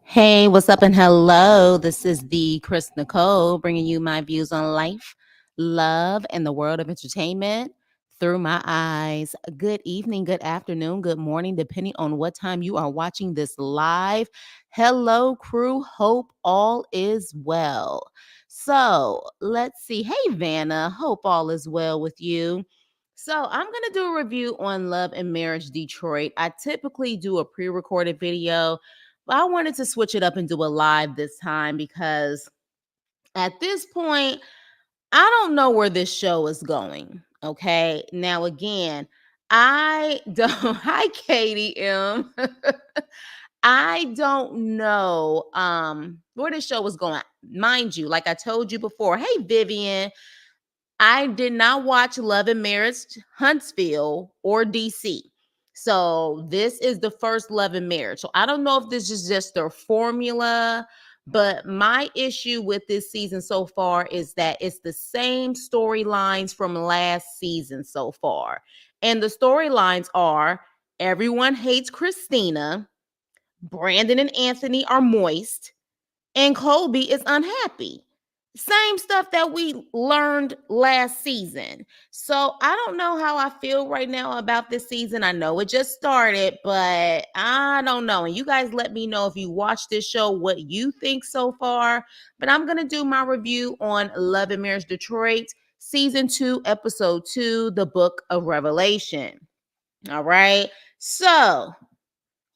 Hey, what's up and hello. This is the Chris Nicole bringing you my views on life, love, and the world of entertainment through my eyes. Good evening, good afternoon, good morning, depending on what time you are watching this live. Hello, crew. Hope all is well. So let's see. Hey, Vanna. Hope all is well with you. So, I'm going to do a review on Love and Marriage Detroit. I typically do a pre recorded video, but I wanted to switch it up and do a live this time because at this point, I don't know where this show is going. Okay. Now, again, I don't. Hi, Katie M. I don't know where this show is going. Mind you, like I told you before, hey, Vivian, I did not watch Love and Marriage Huntsville or DC. So this is the first Love and Marriage. So I don't know if this is just their formula, but my issue with this season so far is that it's the same storylines from last season so far. And the storylines are everyone hates Christina, Brandon and Anthony are moist, and Colby is unhappy. Same stuff that we learned last season. So I don't know how I feel right now about this season. I know it just started, but I don't know. And you guys let me know if you watch this show, what you think so far. But I'm going to do my review on Love and Marriage Detroit, Season 2, Episode 2, The Book of Revelation. All right. So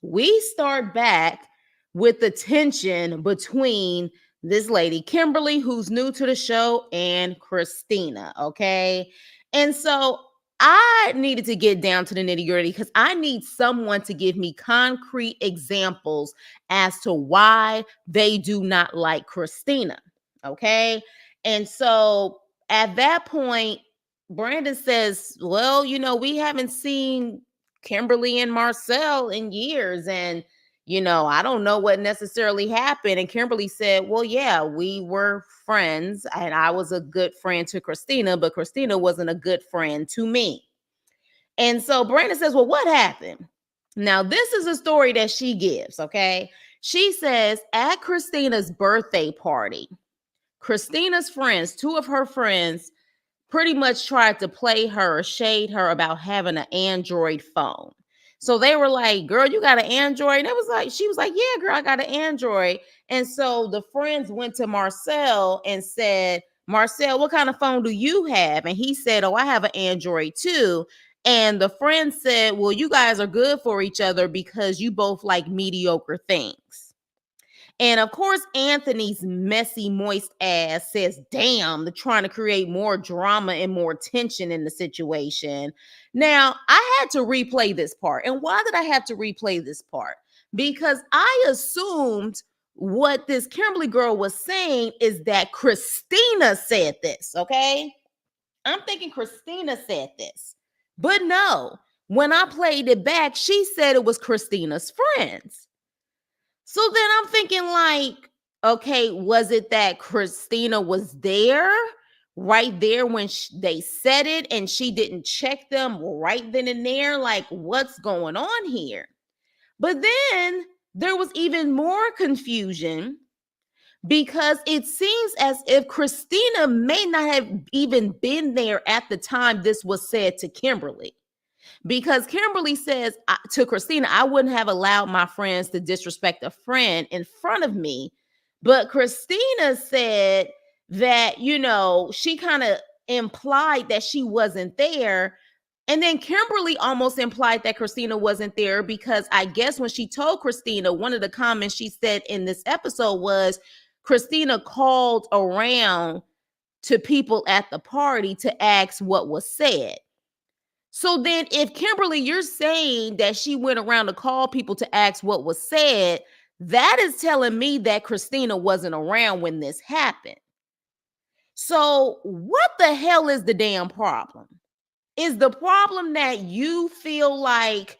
we start back with the tension between this lady, Kimberly, who's new to the show, and Christina. Okay. And so I needed to get down to the nitty gritty because I need someone to give me concrete examples as to why they do not like Christina. Okay. And so at that point, Brandon says, well, we haven't seen Kimberly and Marcel in years. And, I don't know what necessarily happened. And Kimberly said, well, yeah, we were friends and I was a good friend to Christina, but Christina wasn't a good friend to me. And so Brandon says, well, what happened? Now, this is a story that she gives, okay? She says at Christina's birthday party, Christina's friends, two of her friends, pretty much tried to play her, shade her about having an Android phone. So they were like, girl, you got an Android? And she was like, yeah, girl, I got an Android. And so the friends went to Marcel and said, Marcel, what kind of phone do you have? And he said, oh, I have an Android too. And the friend said, well, you guys are good for each other because you both like mediocre things. And of course, Anthony's messy, moist ass says, damn, they're trying to create more drama and more tension in the situation. Now, I had to replay this part. And why did I have to replay this part? Because I assumed what this Kimberly girl was saying is that Christina said this, okay? I'm thinking Christina said this. But no, when I played it back, she said it was Christina's friends. So then I'm thinking like, okay, was it that Christina was there right there when they said it and she didn't check them right then and there? Like, what's going on here? But then there was even more confusion because it seems as if Christina may not have even been there at the time this was said to Kimberly. Because Kimberly says to Christina, I wouldn't have allowed my friends to disrespect a friend in front of me. But Christina said that, she kind of implied that she wasn't there. And then Kimberly almost implied that Christina wasn't there because I guess when she told Christina, one of the comments she said in this episode was Christina called around to people at the party to ask what was said. So then if Kimberly, you're saying that she went around to call people to ask what was said, that is telling me that Christina wasn't around when this happened. So what the hell is the damn problem? Is the problem that you feel like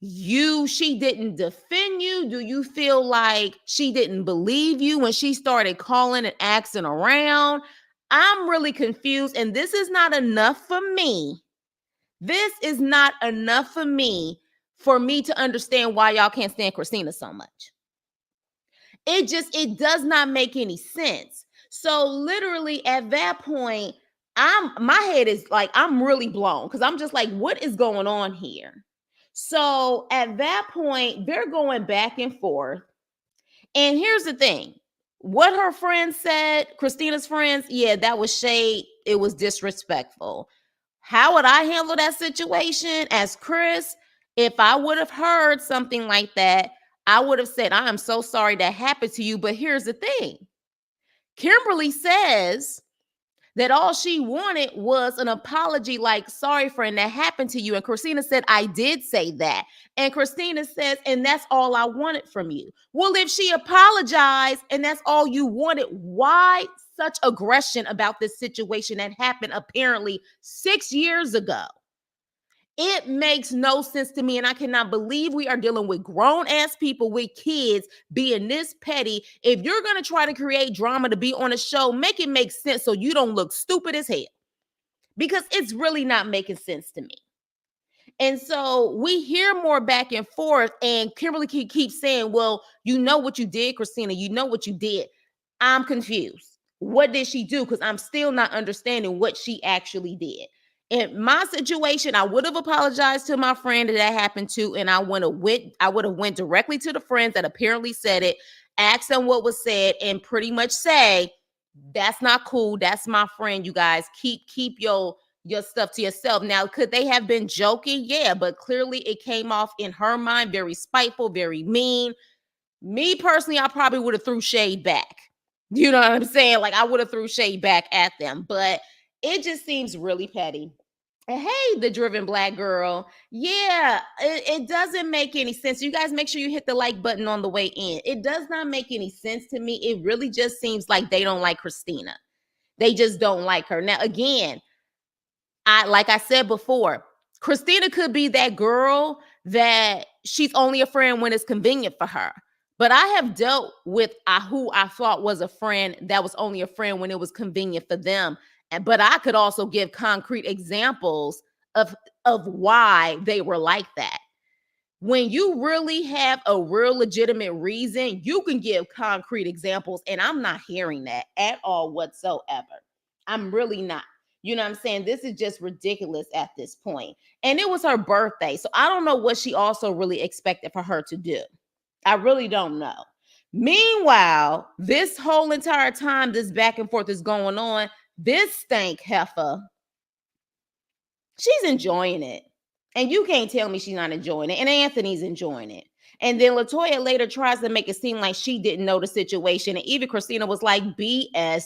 she didn't defend you? Do you feel like she didn't believe you when she started calling and asking around? I'm really confused, and this is not enough for me. This is not enough for me for me to understand why y'all can't stand Christina so much. It does not make any sense. So literally at that point, my head is like, I'm really blown because I'm just like, what is going on here? So at that point, they're going back and forth. And here's the thing. What her friends said, Christina's friends, yeah, that was shade. It was disrespectful. How would I handle that situation as Chris? If I would have heard something like that, I would have said, I am so sorry that happened to you. But here's the thing. Kimberly says that all she wanted was an apology, like, sorry, friend, that happened to you. And Christina said, I did say that. And Christina says, and that's all I wanted from you. Well, if she apologized and that's all you wanted, why such aggression about this situation that happened apparently 6 years ago? It makes no sense to me. And I cannot believe we are dealing with grown ass people with kids being this petty. If you're going to try to create drama to be on a show, make it make sense so you don't look stupid as hell, because it's really not making sense to me. And so we hear more back and forth, and Kimberly keeps saying, well, you know what you did, Christina. You know what you did. I'm confused. What did she do? Because I'm still not understanding what she actually did. In my situation, I would have apologized to my friend that happened to, and I would have went directly to the friends that apparently said it, asked them what was said, and pretty much say, that's not cool. That's my friend. You guys keep your stuff to yourself. Now, could they have been joking? Yeah, but clearly it came off in her mind very spiteful, very mean. Me personally, I probably would have threw shade back. You know what I'm saying? Like, I would have threw shade back at them, but it just seems really petty. And hey, the driven black girl. Yeah, it doesn't make any sense. You guys make sure you hit the like button on the way in. It does not make any sense to me. It really just seems like they don't like Christina. They just don't like her. Now, again, like I said before, Christina could be that girl that she's only a friend when it's convenient for her. But I have dealt with who I thought was a friend that was only a friend when it was convenient for them. But I could also give concrete examples of why they were like that. When you really have a real legitimate reason, you can give concrete examples. And I'm not hearing that at all whatsoever. I'm really not. You know what I'm saying? This is just ridiculous at this point. And it was her birthday. So I don't know what she also really expected for her to do. I really don't know. Meanwhile, this whole entire time this back and forth is going on, this stank heifer, she's enjoying it. And you can't tell me she's not enjoying it. And Anthony's enjoying it. And then Latoya later tries to make it seem like she didn't know the situation. And even Christina was like, BS,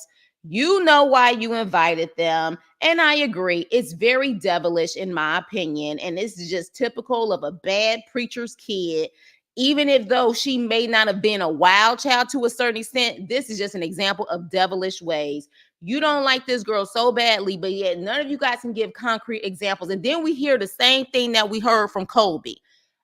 you know why you invited them. And I agree. It's very devilish in my opinion. And this is just typical of a bad preacher's kid. Even if though she may not have been a wild child to a certain extent, this is just an example of devilish ways. You don't like this girl so badly, but yet none of you guys can give concrete examples. And then we hear the same thing that we heard from Colby.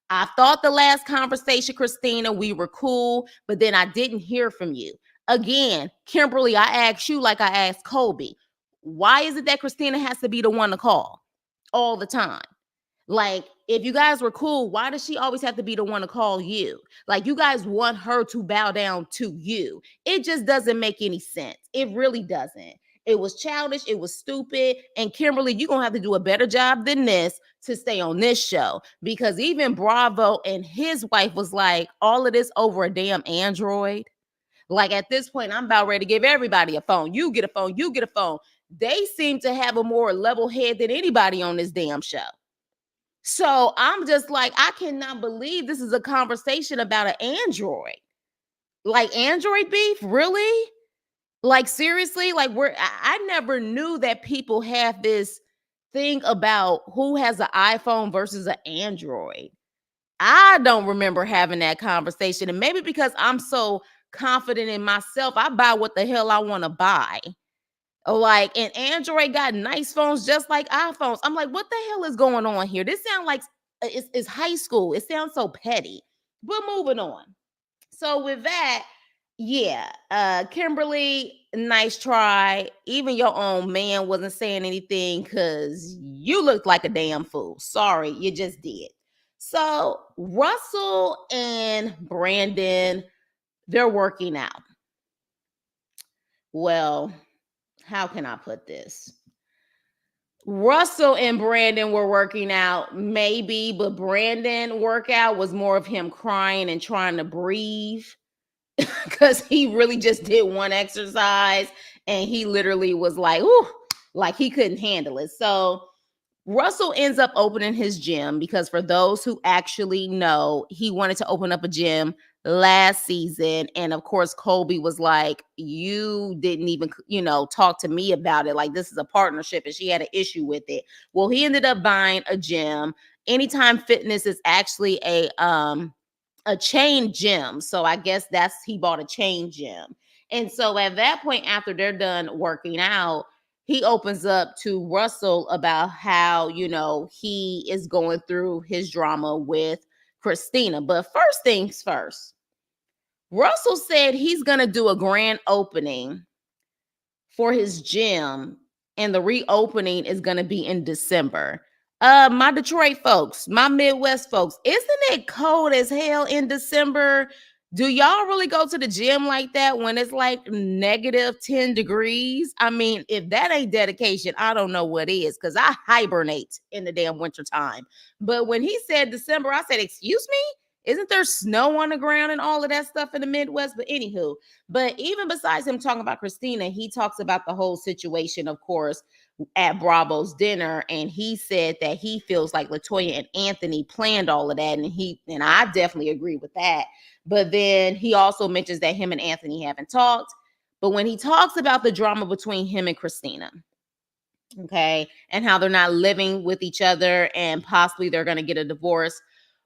I thought the last conversation, Christina, we were cool, but then I didn't hear from you. Again, Kimberly, I asked you like I asked Colby. Why is it that Christina has to be the one to call all the time? Like, if you guys were cool, why does she always have to be the one to call you? Like, you guys want her to bow down to you. It just doesn't make any sense. It really doesn't. It was childish. It was stupid. And Kimberly, you're going to have to do a better job than this to stay on this show. Because even Bravo and his wife was like, all of this over a damn Android. Like, at this point, I'm about ready to give everybody a phone. You get a phone. You get a phone. They seem to have a more level head than anybody on this damn show. So I'm just like, I cannot believe this is a conversation about an Android. Like, Android beef? Really? Like, seriously? Like, I never knew that people have this thing about who has an iPhone versus an Android. I don't remember having that conversation. And maybe because I'm so confident in myself, I buy what the hell I want to buy. Like, and Android got nice phones just like iPhones. I'm like, what the hell is going on here? This sounds like it's high school. It sounds so petty. But moving on. So with that, yeah, Kimberly, nice try. Even your own man wasn't saying anything because you looked like a damn fool. Sorry, you just did. So Russell and Brandon, they're working out. Well, how can I put this? Russell and Brandon were working out, maybe, but Brandon workout was more of him crying and trying to breathe because he really just did one exercise and he literally was like, ooh, like he couldn't handle it. So Russell ends up opening his gym because for those who actually know, he wanted to open up a gym last season. And of course, Colby was like, you didn't even, talk to me about it. Like this is a partnership and she had an issue with it. Well, he ended up buying a gym. Anytime Fitness is actually a chain gym. So I guess he bought a chain gym. And so at that point, after they're done working out, he opens up to Russell about how, he is going through his drama with Christina. But first things first, Russell said he's going to do a grand opening for his gym, and the reopening is going to be in December. My Detroit folks, my Midwest folks, isn't it cold as hell in December? Do y'all really go to the gym like that when it's like negative 10 degrees? I mean, if that ain't dedication, I don't know what is, because I hibernate in the damn wintertime. But when he said December, I said, excuse me? Isn't there snow on the ground and all of that stuff in the Midwest? But anywho, but even besides him talking about Christina, he talks about the whole situation, of course, at Bravo's dinner. And he said that he feels like LaToya and Anthony planned all of that. And I definitely agree with that. But then he also mentions that him and Anthony haven't talked. But when he talks about the drama between him and Christina, okay, and how they're not living with each other and possibly they're going to get a divorce,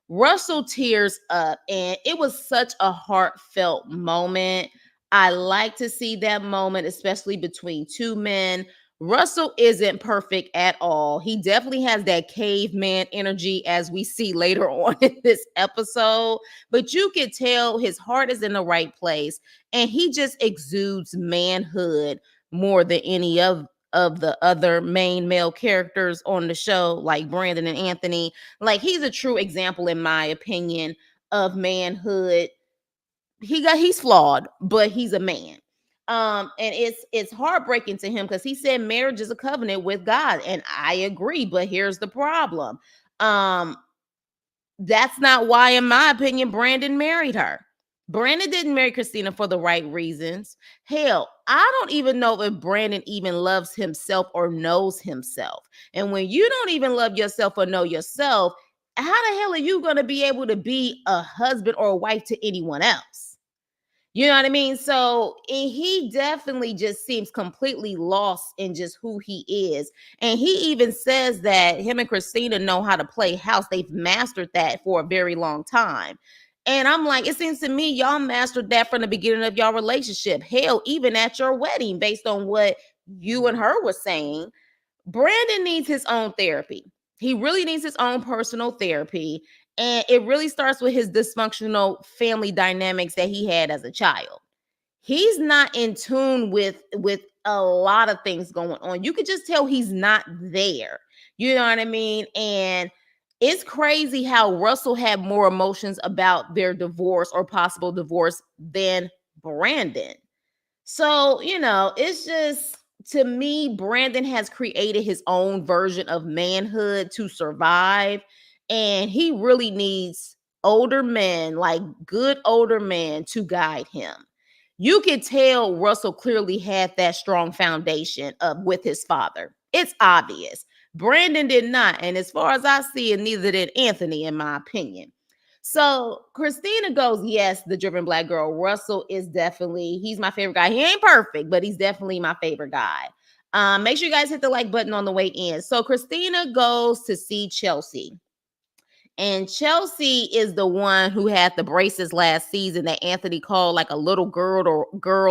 Russell tears up, and it was such a heartfelt moment. I like to see that moment, especially between two men. Russell isn't perfect at all. He definitely has that caveman energy, as we see later on in this episode, but you could tell his heart is in the right place, and he just exudes manhood more than any of the other main male characters on the show, like Brandon and Anthony. Like he's a true example, in my opinion, of manhood. He's flawed, but he's a man. And it's heartbreaking to him because he said marriage is a covenant with God, and I agree. But here's the problem: um, that's not why, in my opinion, Brandon married her. Brandon didn't marry Christina for the right reasons. Hell, I don't even know if Brandon even loves himself or knows himself. And when you don't even love yourself or know yourself, how the hell are you going to be able to be a husband or a wife to anyone else? You know what I mean? So he definitely just seems completely lost in just who he is. And he even says that him and Christina know how to play house. They've mastered that for a very long time. And I'm like, it seems to me y'all mastered that from the beginning of y'all relationship. Hell, even at your wedding, based on what you and her were saying. Brandon needs his own therapy. He really needs his own personal therapy. And it really starts with his dysfunctional family dynamics that he had as a child. He's not in tune with a lot of things going on. You could just tell he's not there. You know what I mean? And it's crazy how Russell had more emotions about their divorce or possible divorce than Brandon. So, it's just, to me, Brandon has created his own version of manhood to survive. And he really needs older men, like good older men, to guide him. You could tell Russell clearly had that strong foundation with his father. It's obvious. Brandon did not. And as far as I see it, neither did Anthony, in my opinion. So Christina goes, yes, the driven black girl. Russell is definitely, he's my favorite guy. He ain't perfect, but he's definitely my favorite guy. Make sure you guys hit the like button on the way in. So Christina goes to see Chelsea. And Chelsea is the one who had the braces last season that Anthony called like a little girl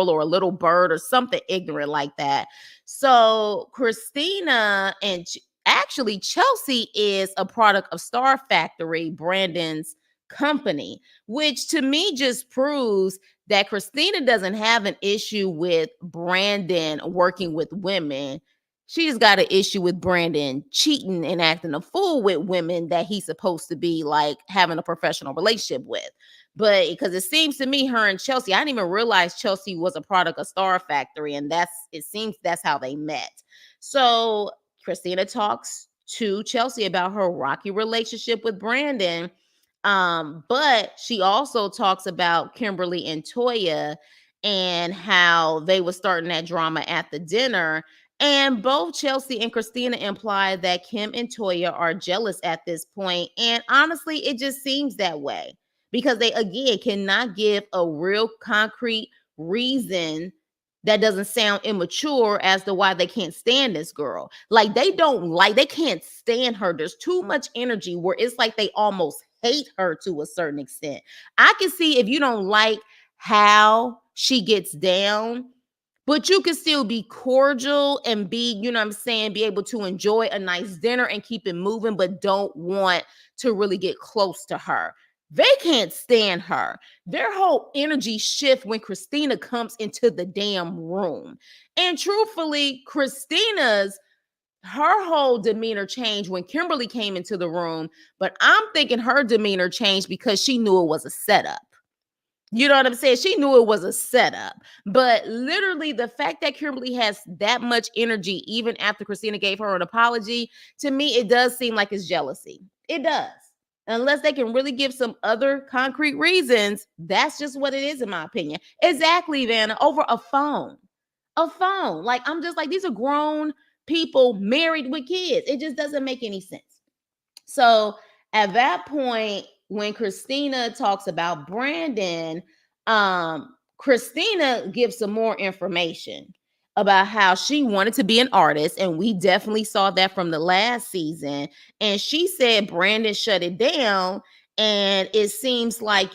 or a little bird or something ignorant like that. So Christina and actually Chelsea is a product of Star Factory, Brandon's company, which to me just proves that Christina doesn't have an issue with Brandon working with women. She just got an issue with Brandon cheating and acting a fool with women that he's supposed to be like having a professional relationship with. But because it seems to me, her and Chelsea, I didn't even realize Chelsea was a product of Star Factory, and it seems that's how they met. So Christina talks to Chelsea about her rocky relationship with Brandon. But she also talks about Kimberly and Toya and how they were starting that drama at the dinner, and both Chelsea and Christina imply that Kim and Toya are jealous at this point. And honestly, it just seems that way because they, again, cannot give a real concrete reason that doesn't sound immature as to why they can't stand this girl. Like, they can't stand her. There's too much energy where it's like they almost hate her to a certain extent. I can see if you don't like how she gets down, but you can still be cordial and be, you know what I'm saying, be able to enjoy a nice dinner and keep it moving, but don't want to really get close to her. They can't stand her. Their whole energy shift when Christina comes into the damn room. And truthfully, her whole demeanor changed when Kimberly came into the room, but I'm thinking her demeanor changed because she knew it was a setup. You know what I'm saying? She knew it was a setup. But literally, the fact that Kimberly has that much energy, even after Christina gave her an apology, to me, it does seem like it's jealousy. It does. Unless they can really give some other concrete reasons, that's just what it is, in my opinion. Exactly, Vanna, over a phone. A phone. Like, I'm just like, these are grown people married with kids. It just doesn't make any sense. So at that point, when Christina talks about Brandon, Christina gives some more information about how she wanted to be an artist. And we definitely saw that from the last season. And she said Brandon shut it down. And it seems like,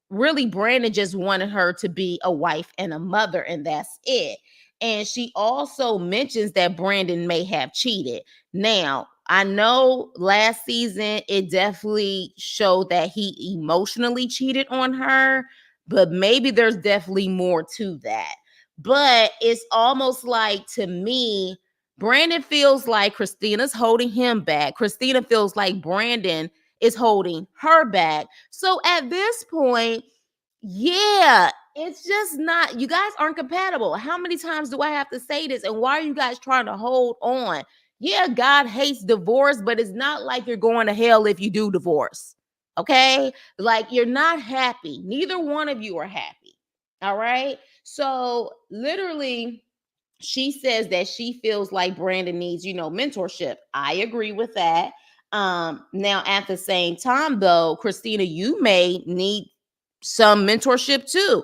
really Brandon just wanted her to be a wife and a mother, and that's it. And she also mentions that Brandon may have cheated. Now, I know last season it definitely showed that he emotionally cheated on her, but maybe there's definitely more to that. But it's almost like, to me, Brandon feels like Christina's holding him back. Christina feels like Brandon is holding her back. So at this point, yeah, it's just not, you guys aren't compatible. How many times do I have to say this? And why are you guys trying to hold on? Yeah, God hates divorce, but it's not like you're going to hell if you do divorce. Okay? Like, you're not happy. Neither one of you are happy. All right? So, literally, she says that she feels like Brandon needs, mentorship. I agree with that. Now at the same time, though, Christina, you may need some mentorship too.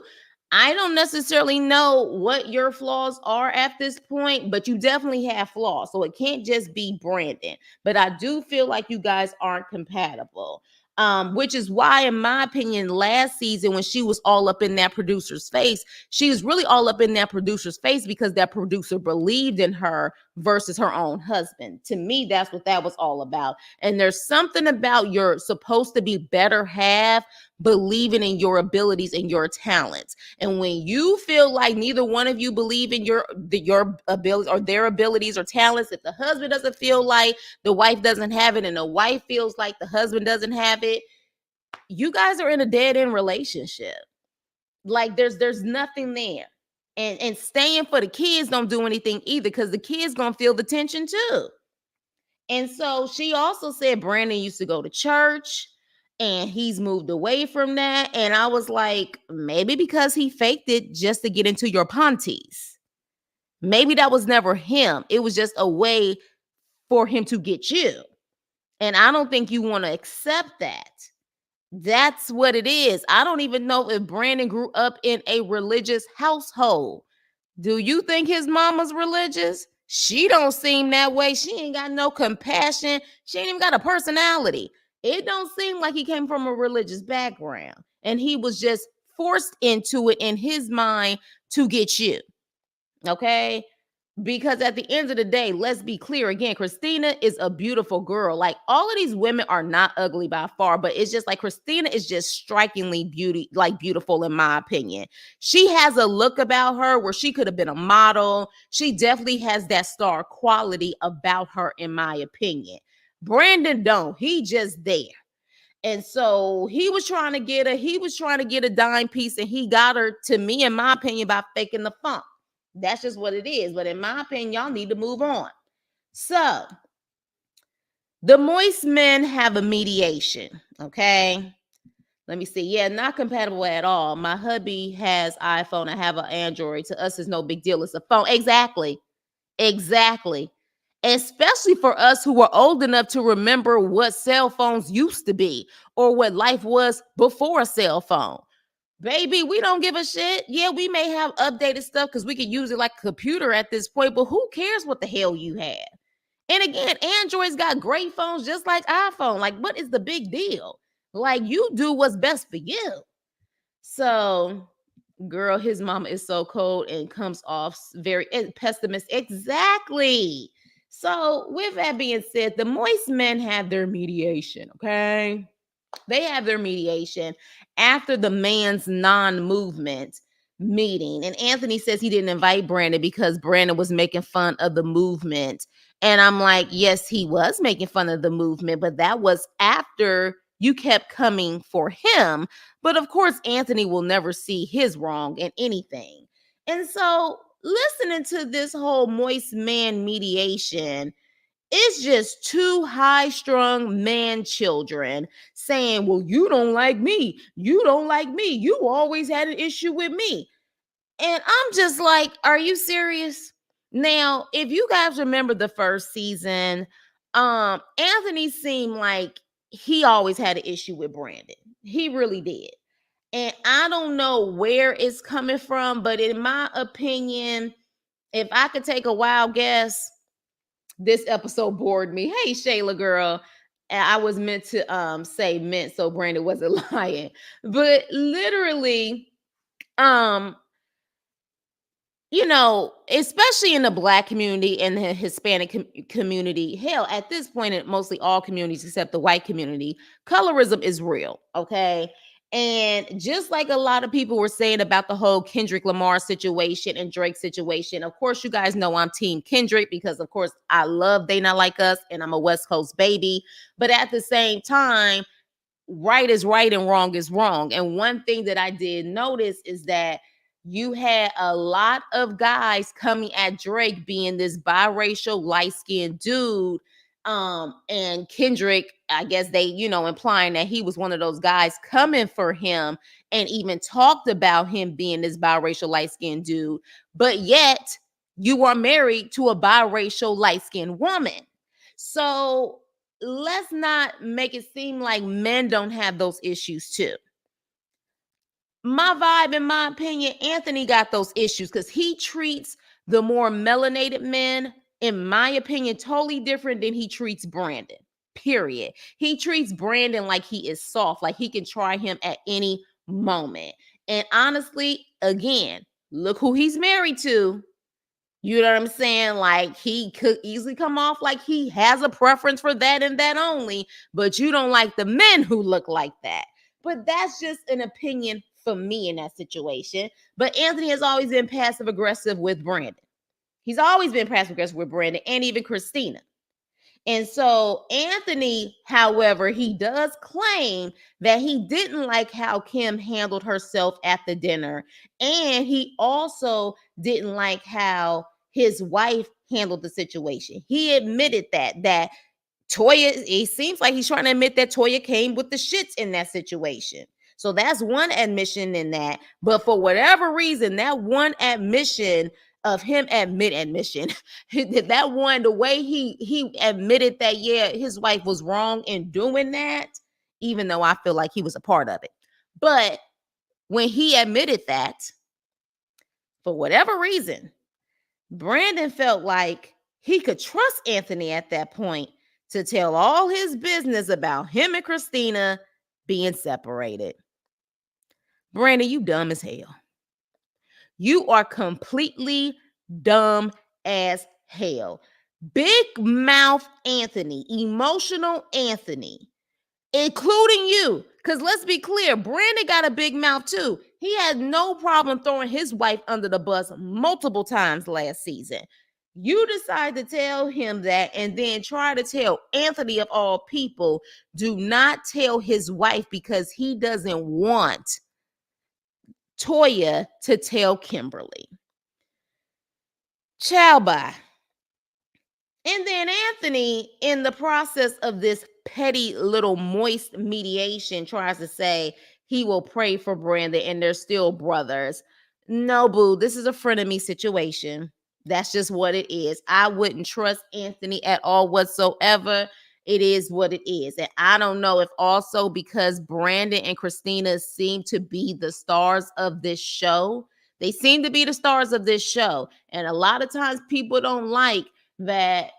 I don't necessarily know what your flaws are at this point, but you definitely have flaws. So it can't just be Brandon. But I do feel like you guys aren't compatible. Which is why, in my opinion, last season when she was all up in that producer's face, she was really all up in that producer's face because that producer believed in her versus her own husband. To me, that's what that was all about. And there's something about your supposed to be better half believing in your abilities and your talents. And when you feel like neither one of you believe in your abilities or their abilities or talents, if the husband doesn't feel like the wife doesn't have it and the wife feels like the husband doesn't have it, you guys are in a dead end relationship. Like, there's nothing there. And staying for the kids don't do anything either, because the kids gonna feel the tension too. And so she also said Brandon used to go to church and he's moved away from that. And I was like, maybe because he faked it just to get into your panties. Maybe that was never him. It was just a way for him to get you. And I don't think you want to accept that. That's what it is. I don't even know if Brandon grew up in a religious household. Do you think his mama's religious? She don't seem that way. She ain't got no compassion. She ain't even got a personality. It don't seem like he came from a religious background. And he was just forced into it in his mind to get you. Okay? Because at the end of the day, let's be clear again, Christina is a beautiful girl. Like all of these women are not ugly by far, but it's just like Christina is just strikingly beautiful in my opinion. She has a look about her where she could have been a model. She definitely has that star quality about her in my opinion. Brandon don't. He just there. And so he was trying to get a dime piece and he got her, to me, in my opinion, by faking the funk. That's just what it is. But in my opinion, y'all need to move on. So the moist men have a mediation. Okay. Let me see. Yeah, not compatible at all. My hubby has iPhone. I have an Android. To us, it's no big deal. It's a phone. Exactly. Exactly. Especially for us who were old enough to remember what cell phones used to be or what life was before a cell phone. Baby, we don't give a shit. Yeah, we may have updated stuff because we could use it like a computer at this point, but who cares what the hell you have? And again, Android's got great phones just like iPhone. Like, what is the big deal? Like, you do what's best for you. So, girl, his mama is so cold and comes off very pessimist. Exactly. So, with that being said, the moist men have their mediation, okay? They have their mediation after the man's non-movement meeting. And Anthony says he didn't invite Brandon because Brandon was making fun of the movement. And I'm like, yes, he was making fun of the movement, but that was after you kept coming for him. But of course, Anthony will never see his wrong in anything. And so, listening to this whole moist man mediation, it's just two high strung man children saying, well, you don't like me. You don't like me. You always had an issue with me. And I'm just like, are you serious? Now, if you guys remember the first season, Anthony seemed like he always had an issue with Brandon. He really did. And I don't know where it's coming from, but in my opinion, if I could take a wild guess, this episode bored me. Hey, Shayla girl. I was meant to say meant so Brandon wasn't lying. But literally, um, especially in the Black community and the Hispanic community, hell, at this point, in mostly all communities except the white community, colorism is real, okay? And just like a lot of people were saying about the whole Kendrick Lamar situation and Drake situation, of course, you guys know I'm Team Kendrick because, of course, I love They Not Like Us and I'm a West Coast baby. But at the same time, right is right and wrong is wrong. And one thing that I did notice is that you had a lot of guys coming at Drake being this biracial light-skinned dude. And Kendrick, I guess they, implying that he was one of those guys coming for him and even talked about him being this biracial light-skinned dude. But yet you are married to a biracial light-skinned woman. So let's not make it seem like men don't have those issues too. My vibe, in my opinion, Anthony got those issues because he treats the more melanated men, in my opinion, totally different than he treats Brandon. Period. He treats Brandon like he is soft, like he can try him at any moment. And honestly, again, look who he's married to. You know what I'm saying? Like he could easily come off like he has a preference for that and that only, but you don't like the men who look like that. But that's just an opinion for me in that situation. But Anthony has always been passive aggressive with Brandon. He's always been passive aggressive with Brandon and even Christina. And so Anthony, however, he does claim that he didn't like how Kim handled herself at the dinner. And he also didn't like how his wife handled the situation. He admitted that Toya, it seems like he's trying to admit that Toya came with the shits in that situation. So that's one admission in that. But for whatever reason, that one admission of him admission that one, the way he admitted that, yeah, his wife was wrong in doing that, even though I feel like he was a part of it. But when he admitted that, for whatever reason, Brandon felt like he could trust Anthony at that point to tell all his business about him and Christina being separated. Brandon, you dumb as hell. You are completely dumb as hell. Big mouth Anthony, emotional Anthony, including you. Because let's be clear, Brandon got a big mouth too. He had no problem throwing his wife under the bus multiple times last season. You decide to tell him that and then try to tell Anthony, of all people, do not tell his wife because he doesn't want Toya to tell Kimberly. Ciao, bye. And then Anthony, in the process of this petty little moist mediation, tries to say he will pray for Brandon and they're still brothers. No, boo, this is a frenemy situation. That's just what it is. I wouldn't trust Anthony at all whatsoever. It is what it is. And I don't know if also because Brandon and Christina seem to be the stars of this show. They seem to be the stars of this show. And a lot of times people don't like that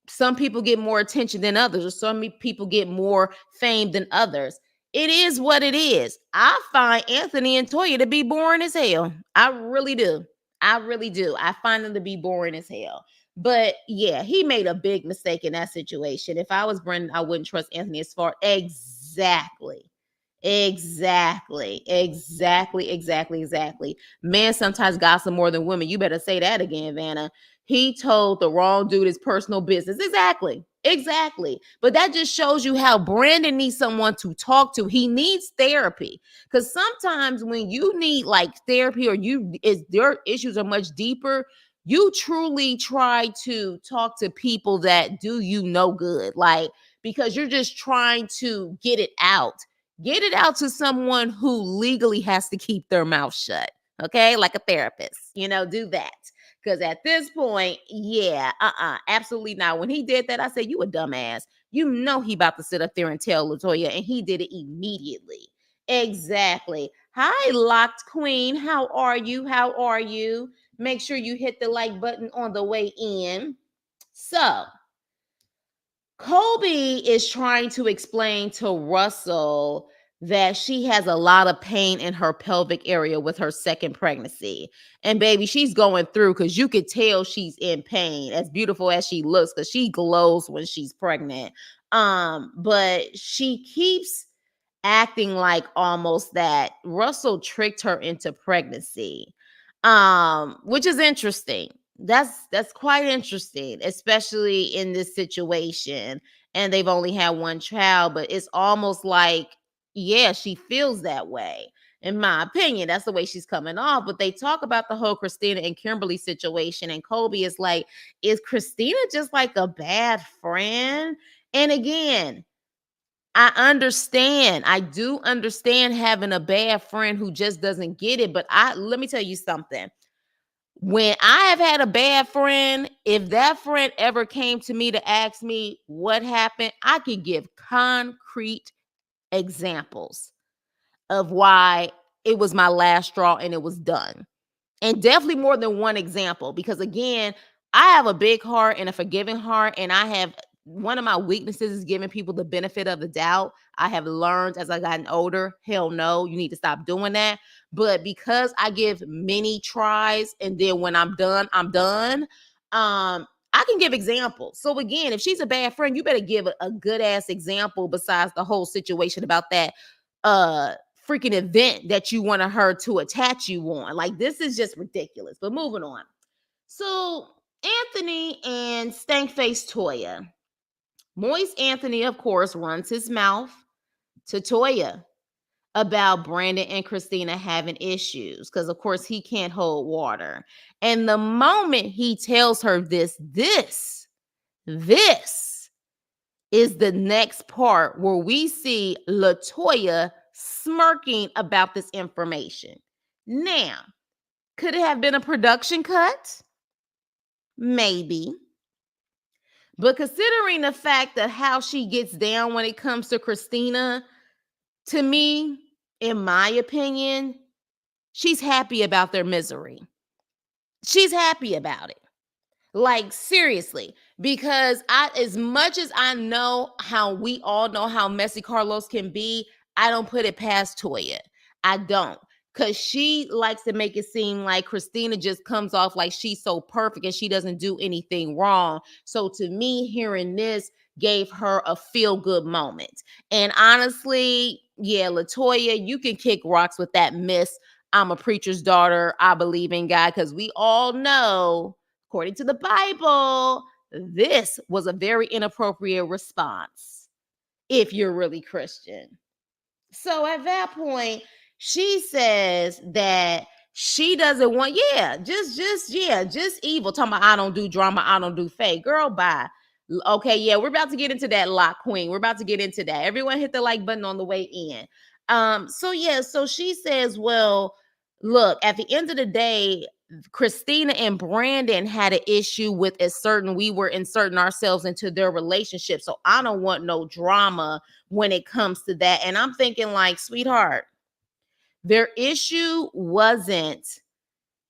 some people get more attention than others, or some people get more fame than others. It is what it is. I find Anthony and Toya to be boring as hell. I really do. I really do. I find them to be boring as hell. But yeah, he made a big mistake in that situation. If I was Brendan, I wouldn't trust Anthony as far. Exactly. Exactly. Men sometimes gossip more than women. You better say that again, Vanna. He told the wrong dude his personal business. Exactly. But that just shows you how Brandon needs someone to talk to. He needs therapy. Because sometimes when you need like therapy or your issues are much deeper, you truly try to talk to people that do you no good. Like, because you're just trying to get it out. Get it out to someone who legally has to keep their mouth shut. Okay, like a therapist, do that. Because at this point, yeah, absolutely not. When he did that, I said, you a dumbass. You know he about to sit up there and tell LaToya, and he did it immediately. Exactly. Hi, Locked Queen. How are you? Make sure you hit the like button on the way in. So, Colby is trying to explain to Russell that she has a lot of pain in her pelvic area with her second pregnancy. And baby, she's going through because you could tell she's in pain, as beautiful as she looks, because she glows when she's pregnant. But she keeps acting like almost that Russell tricked her into pregnancy. Which is interesting. That's quite interesting, especially in this situation. And they've only had one child, but it's almost like, yeah, she feels that way. In my opinion, that's the way she's coming off. But they talk about the whole Christina and Kimberly situation, and Colby is like, is Christina just like a bad friend? And again, I understand. I do understand having a bad friend who just doesn't get it. But let me tell you something. When I have had a bad friend, if that friend ever came to me to ask me what happened, I could give concrete examples of why it was my last straw and it was done. And definitely more than one example, because again, I have a big heart and a forgiving heart, and I have one of my weaknesses is giving people the benefit of the doubt. I have learned as I gotten older, hell no, you need to stop doing that. But because I give many tries and then when I'm done, I can give examples. So again, if she's a bad friend, you better give a good ass example besides the whole situation about that freaking event that you wanted her to attach you on. Like, this is just ridiculous. But moving on. So Anthony and Stankface Toya. Moist Anthony, of course, runs his mouth to Toya about Brandon and Christina having issues because, of course, he can't hold water. And the moment he tells her this is the next part where we see LaToya smirking about this information. Now, could it have been a production cut? Maybe. But considering the fact that how she gets down when it comes to Christina, to me, in my opinion, she's happy about their misery. She's happy about it. Like, seriously, because as much as I know how we all know how messy Carlos can be, I don't put it past Toya. I don't. because she likes to make it seem like Christina just comes off like she's so perfect and she doesn't do anything wrong. So to me, hearing this gave her a feel-good moment. And honestly, yeah, Latoya, you can kick rocks with that miss. I'm a preacher's daughter. I believe in God, because we all know, according to the Bible, this was a very inappropriate response if you're really Christian. So at that point, she says that she doesn't want, just evil. Talking about, I don't do drama, I don't do fake. Girl, bye. Okay, yeah, we're about to get into that lock, queen. We're about to get into that. Everyone hit the like button on the way in. So she says, well, look, at the end of the day, Christina and Brandon had an issue with we were inserting ourselves into their relationship. So I don't want no drama when it comes to that. And I'm thinking, like, sweetheart, their issue wasn't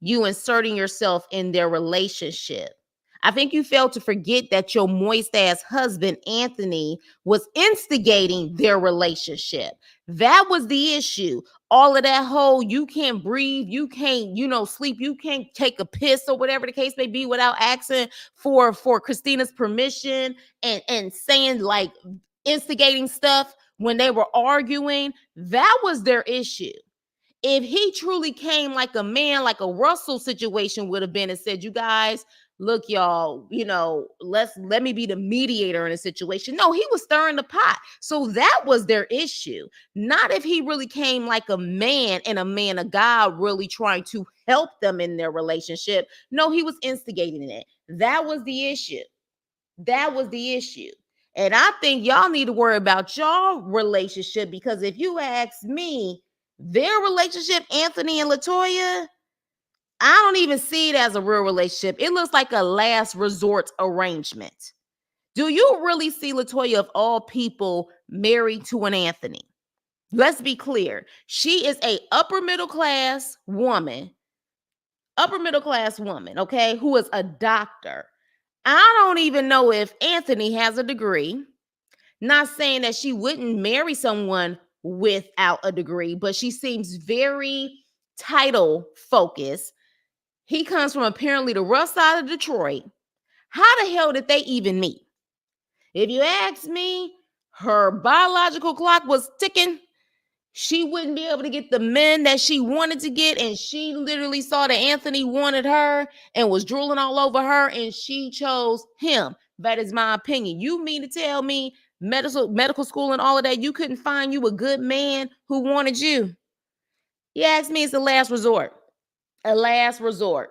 you inserting yourself in their relationship. I think you failed to forget that your moist ass husband, Anthony, was instigating their relationship. That was the issue. All of that whole, you can't breathe, you can't, sleep, you can't take a piss or whatever the case may be without asking for Christina's permission, and saying, like, instigating stuff when they were arguing. That was their issue. If he truly came like a man, like a Russell situation would have been, and said, you guys, look, y'all, let me be the mediator in a situation. No, he was stirring the pot. So that was their issue. Not if he really came like a man, and a man of God, really trying to help them in their relationship. No, he was instigating it. That was the issue. That was the issue. And I think y'all need to worry about y'all relationship, because if you ask me, their relationship, Anthony and Latoya, I don't even see it as a real relationship. It looks like a last resort arrangement. Do you really see Latoya, of all people, married to an Anthony? Let's be clear. She is a upper middle class woman, okay, who is a doctor. I don't even know if Anthony has a degree. Not saying that she wouldn't marry someone without a degree, but she seems very title focused. He comes from apparently the rough side of Detroit. How the hell did they even meet? If you ask me, her biological clock was ticking. She wouldn't be able to get the men that she wanted to get, and she literally saw that Anthony wanted her and was drooling all over her, and she chose him. That is my opinion. You mean to tell me medical school and all of that, you couldn't find you a good man who wanted you? You ask me, it's a last resort. A last resort.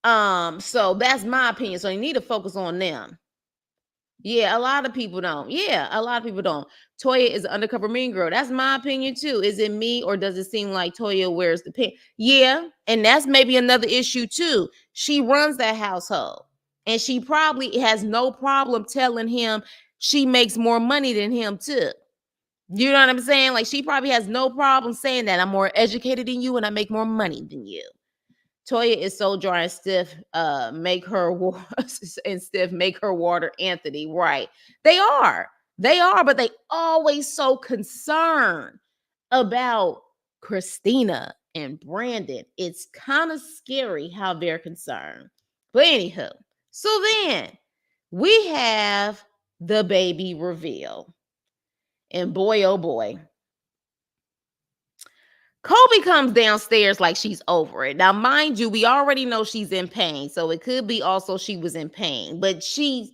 So that's my opinion. So you need to focus on them. Yeah, a lot of people don't. Yeah, a lot of people don't. Toya is an undercover mean girl. That's my opinion too. Is it me, or does it seem like Toya wears the pink? Yeah, and that's maybe another issue too. She runs that household, and she probably has no problem telling him she makes more money than him too. You know what I'm saying? Like, she probably has no problem saying that I'm more educated than you and I make more money than you. Toya is so dry and stiff. Make her and stiff. Make her water. Anthony, right? They are. They are, but they always so concerned about Christina and Brandon. It's kind of scary how they're concerned. But anywho, so then we have the baby reveal, and boy, oh boy, Kobe comes downstairs like she's over it. Now, mind you, we already know she's in pain, so it could be also she was in pain. But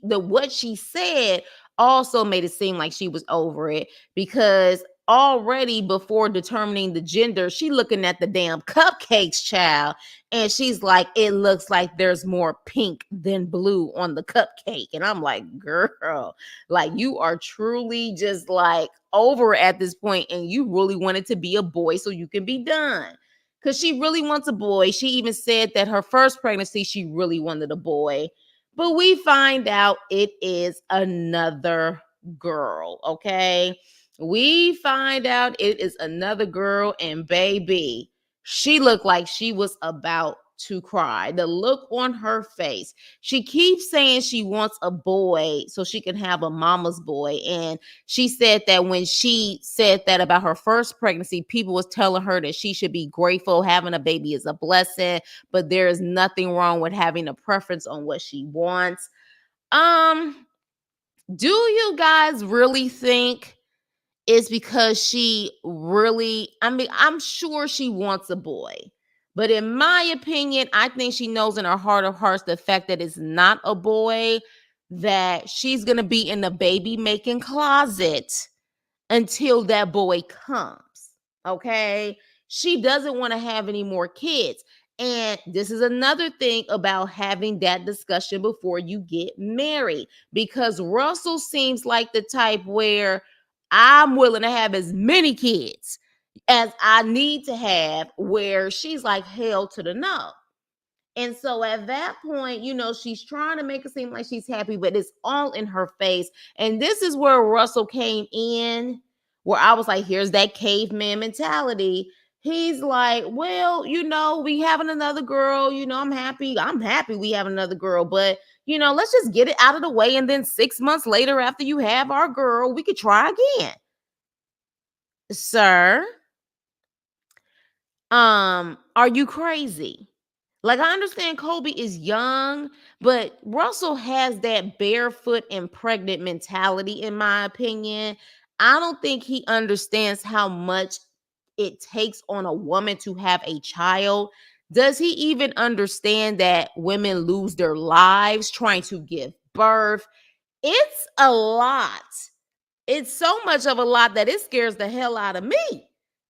what she said also made it seem like she was over it, because already before determining the gender, she looking at the damn cupcakes, child, and she's like, it looks like there's more pink than blue on the cupcake. And I'm like, girl, like, you are truly just like over at this point, and you really want it to be a boy so you can be done, because she really wants a boy. She even said that her first pregnancy, she really wanted a boy, but we find out it is another girl. Okay, we find out it is another girl, and baby, she looked like she was about to cry. The look on her face. She keeps saying she wants a boy so she can have a mama's boy. And she said that when she said that about her first pregnancy, people was telling her that she should be grateful. Having a baby is a blessing, but there is nothing wrong with having a preference on what she wants. Do you guys really think it's because she really, I mean, I'm sure she wants a boy. But in my opinion, I think she knows in her heart of hearts the fact that it's not a boy, that she's going to be in the baby making closet until that boy comes. Okay. She doesn't want to have any more kids. And this is another thing about having that discussion before you get married, because Russell seems like the type where I'm willing to have as many kids as I need to have, where she's like, hell to the no. And so at that point, she's trying to make it seem like she's happy, but it's all in her face. And this is where Russell came in, where I was like, here's that caveman mentality. He's like, well, we having another girl, I'm happy. I'm happy we have another girl, but let's just get it out of the way. And then 6 months later, after you have our girl, we could try again. Sir, are you crazy? Like, I understand Kobe is young, but Russell has that barefoot and pregnant mentality, in my opinion. I don't think he understands how much it takes on a woman to have a child. Does he even understand that women lose their lives trying to give birth? It's a lot. It's so much of a lot that it scares the hell out of me.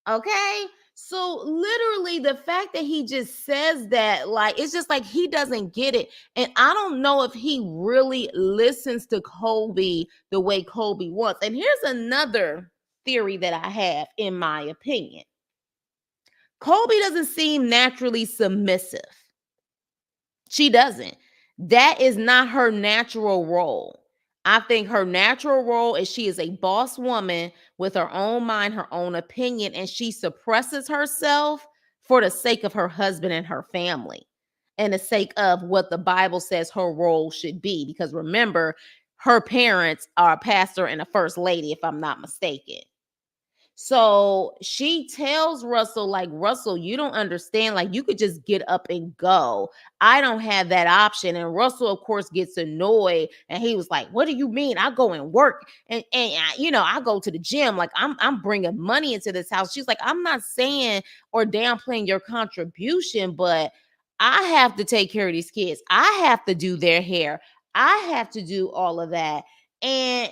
Okay? So literally the fact that he just says that, like, it's just like he doesn't get it. And I don't know if he really listens to Colby the way Colby wants. And here's another theory that I have, in my opinion. Colby doesn't seem naturally submissive. She doesn't. That is not her natural role. I think her natural role is she is a boss woman with her own mind, her own opinion, and she suppresses herself for the sake of her husband and her family, and the sake of what the Bible says her role should be. Because remember, her parents are a pastor and a first lady, if I'm not mistaken. So she tells Russell, like, Russell, you don't understand. Like, you could just get up and go. I don't have that option. And Russell, of course, gets annoyed. And he was like, what do you mean? I go and work I go to the gym. Like, I'm bringing money into this house. She's like, I'm not saying or downplaying your contribution, but I have to take care of these kids. I have to do their hair. I have to do all of that. And,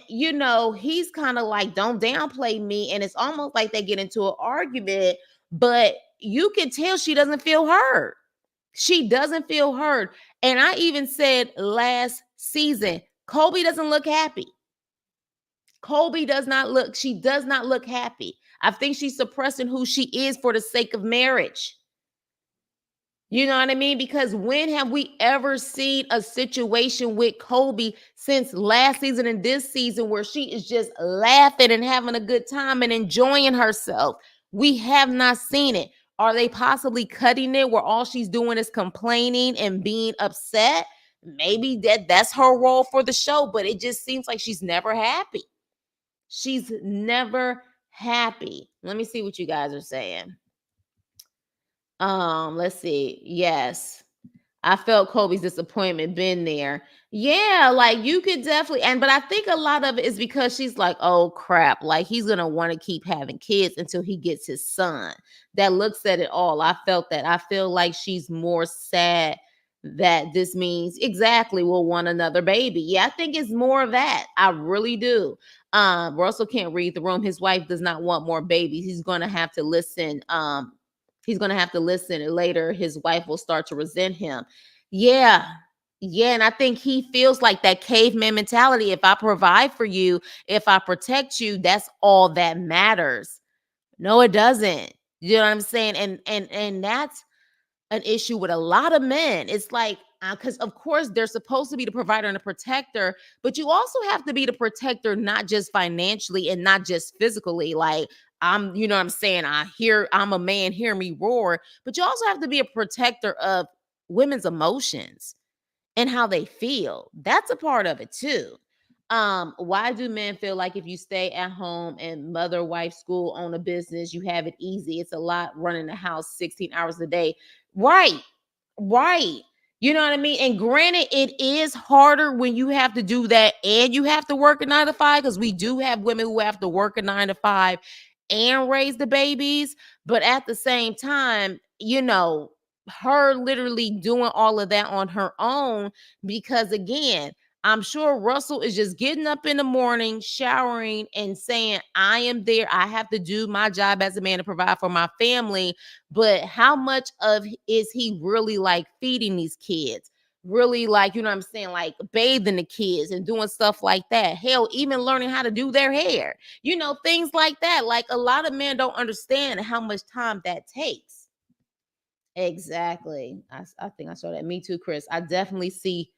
he's kind of like, don't downplay me. And it's almost like they get into an argument, but you can tell she doesn't feel heard. She doesn't feel heard. And I even said last season, Colby doesn't look happy. She does not look happy. I think she's suppressing who she is for the sake of marriage. You know what I mean? Because when have we ever seen a situation with Kobe since last season and this season where she is just laughing and having a good time and enjoying herself? We have not seen it. Are they possibly cutting it where all she's doing is complaining and being upset? Maybe that's her role for the show, but it just seems like she's never happy. She's never happy. Let me see what you guys are saying. Let's see. Yes. I felt Kobe's disappointment been there. Yeah, like you could definitely, but I think a lot of it is because she's like, oh crap, like he's gonna want to keep having kids until he gets his son that looks at it all. I felt that. I feel like she's more sad that this means exactly we'll want another baby. Yeah, I think it's more of that. I really do. Russell can't read the room. His wife does not want more babies. He's gonna have to listen. He's going to have to listen, and later his wife will start to resent him. Yeah. Yeah. And I think he feels like that caveman mentality. If I provide for you, if I protect you, that's all that matters. No, it doesn't. You know what I'm saying? And that's an issue with a lot of men. It's like, because of course they're supposed to be the provider and the protector, but you also have to be the protector, not just financially and not just physically. Like, you know what I'm saying? I'm a man, hear me roar, but you also have to be a protector of women's emotions and how they feel. That's a part of it too. Why do men feel like if you stay at home and mother, wife, school, own a business, you have it easy? It's a lot running the house 16 hours a day. Right. Right. You know what I mean? And granted, it is harder when you have to do that and you have to work a 9 to 5, because we do have women who have to work a 9 to 5 and raise the babies. But at the same time, her literally doing all of that on her own, because again, I'm sure Russell is just getting up in the morning, showering, and saying, I am there. I have to do my job as a man to provide for my family. But how much of is he really like feeding these kids? Really, like, you know what I'm saying? Like bathing the kids and doing stuff like that. Hell, even learning how to do their hair, things like that. Like a lot of men don't understand how much time that takes. Exactly. I think I saw that. Me too, Chris. I definitely see.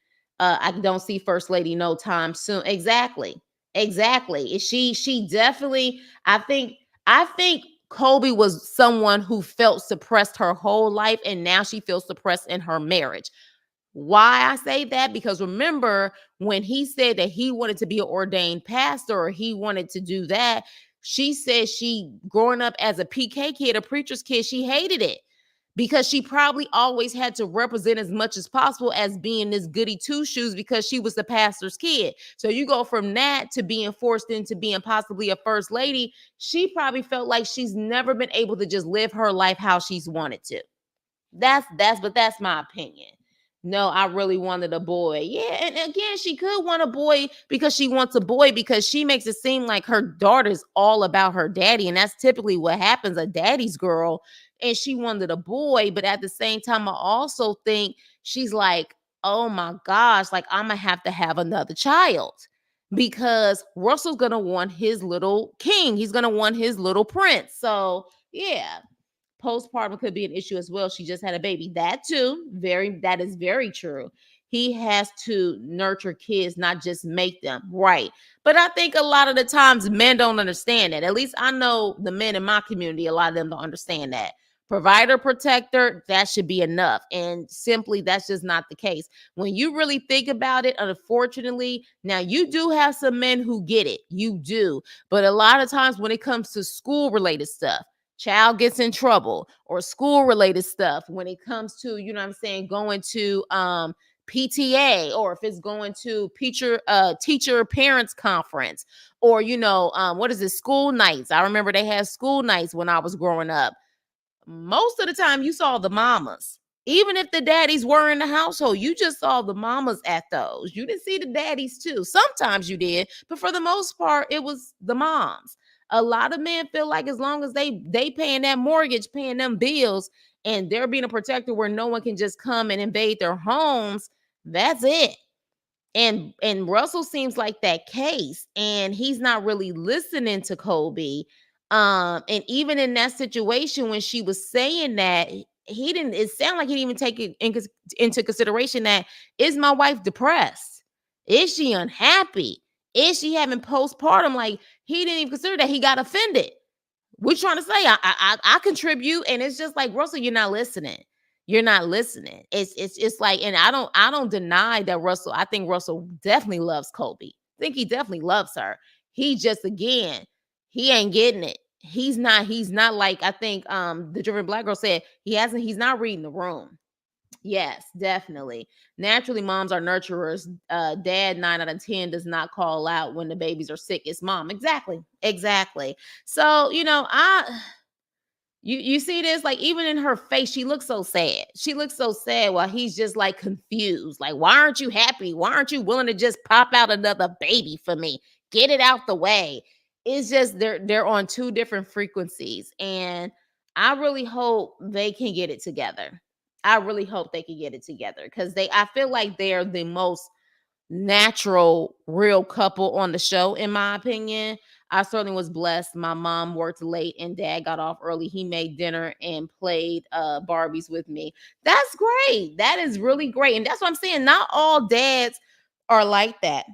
I don't see First Lady no time soon. Exactly. Exactly. She definitely. I think Kobe was someone who felt suppressed her whole life, and now she feels suppressed in her marriage. Why I say that? Because remember when he said that he wanted to be an ordained pastor, or he wanted to do that, she said she, growing up as a PK kid, a preacher's kid, she hated it because she probably always had to represent as much as possible as being this goody two shoes because she was the pastor's kid. So you go from that to being forced into being possibly a first lady. She probably felt like she's never been able to just live her life how she's wanted to. But that's my opinion. No, I really wanted a boy. Yeah, and again, she could want a boy because she wants a boy, because she makes it seem like her daughter's all about her daddy, and that's typically what happens, a daddy's girl. And she wanted a boy, but at the same time, I also think she's like, oh my gosh, like I'm gonna have another child, because Russell's gonna want his little king. He's gonna want his little prince. So yeah, postpartum could be an issue as well. She just had a baby. That too, that is very true. He has to nurture kids, not just make them. Right. But I think a lot of the times men don't understand that. At least I know the men in my community, a lot of them don't understand that. Provider, protector, that should be enough. And simply, that's just not the case. When you really think about it, unfortunately, now you do have some men who get it. You do. But a lot of times when it comes to school related stuff, child gets in trouble, or school related stuff, when it comes to, what I'm saying, going to PTA, or if it's going to teacher parents conference, or what is it, school nights. I remember they had school nights when I was growing up. Most of the time you saw the mamas. Even if the daddies were in the household, you just saw the mamas at those. You didn't see the daddies too. Sometimes you did, but for the most part, it was the moms. A lot of men feel like as long as they paying that mortgage, paying them bills, and they're being a protector where no one can just come and invade their homes, that's it. And Russell seems like that case, and he's not really listening to Kobe. And even in that situation when she was saying that, he didn't, it sounded like he didn't even take it into consideration that, is my wife depressed? Is she unhappy? Is she having postpartum? Like, he didn't even consider that. He got offended. We're trying to say I contribute, and it's just like, Russell, you're not listening. You're not listening. It's like, and I don't deny that Russell. I think Russell definitely loves Kobe. I think he definitely loves her. He just, again, he ain't getting it. He's not like, I think the driven black girl said, he's not reading the room. Yes, definitely. Naturally, moms are nurturers. Dad, 9 out of 10, does not call out when the babies are sick. It's mom. Exactly. Exactly. So, you see this, like, even in her face, she looks so sad. She looks so sad while he's just like confused. Like, why aren't you happy? Why aren't you willing to just pop out another baby for me? Get it out the way. It's just they're on two different frequencies. And I really hope they can get it together. I really hope they can get it together, because I feel like they're the most natural, real couple on the show, in my opinion. I certainly was blessed. My mom worked late and dad got off early. He made dinner and played Barbies with me. That's great. That is really great. And that's what I'm saying. Not all dads are like that.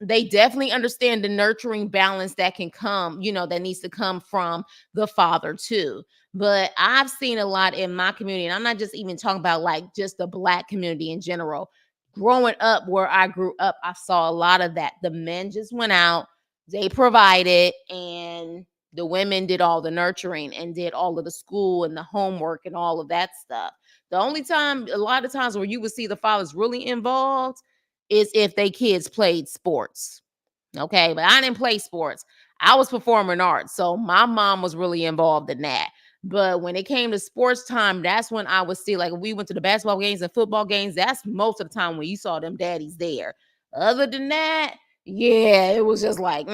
They definitely understand the nurturing balance that can come, that needs to come from the father too. But I've seen a lot in my community, and I'm not just even talking about like just the Black community in general. Growing up where I grew up, I saw a lot of that. The men just went out, they provided, and the women did all the nurturing and did all of the school and the homework and all of that stuff. The only time, a lot of times where you would see the fathers really involved is if they kids played sports. Okay, but I didn't play sports. I was performing arts, so my mom was really involved in that. But when it came to sports time, that's when I would see, like, if we went to the basketball games and football games, that's most of the time when you saw them daddies there. Other than that, yeah, it was just like,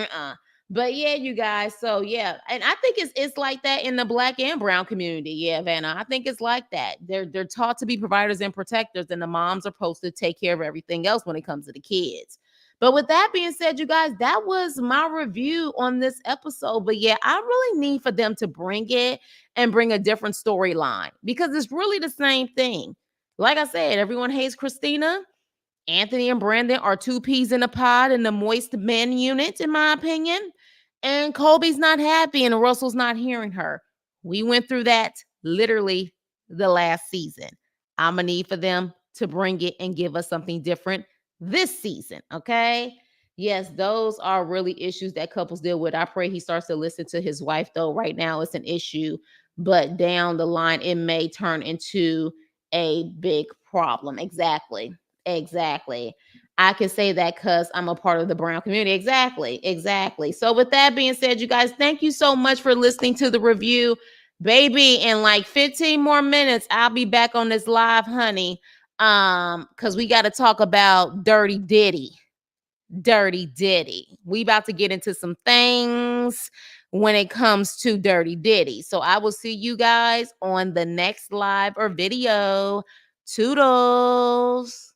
But yeah, you guys. So yeah, and I think it's like that in the Black and brown community. Yeah, Vanna, I think it's like that. They're taught to be providers and protectors, and the moms are supposed to take care of everything else when it comes to the kids. But with that being said, you guys, that was my review on this episode. But yeah, I really need for them to bring it and bring a different storyline because it's really the same thing. Like I said, everyone hates Christina. Anthony and Brandon are two peas in a pod in the moist men unit, in my opinion. And Colby's not happy and Russell's not hearing her. We went through that literally the last season. I'm going to need for them to bring it and give us something different this season. Okay. Yes, those are really issues that couples deal with. I pray he starts to listen to his wife, though. Right now, it's an issue, but down the line, it may turn into a big problem. Exactly. Exactly. I can say that because I'm a part of the brown community. Exactly. Exactly. So, with that being said, you guys, thank you so much for listening to the review. Baby, in like 15 more minutes, I'll be back on this live, honey. Because we got to talk about Dirty Diddy. Dirty Diddy. We about to get into some things when it comes to Dirty Diddy. So I will see you guys on the next live or video. Toodles.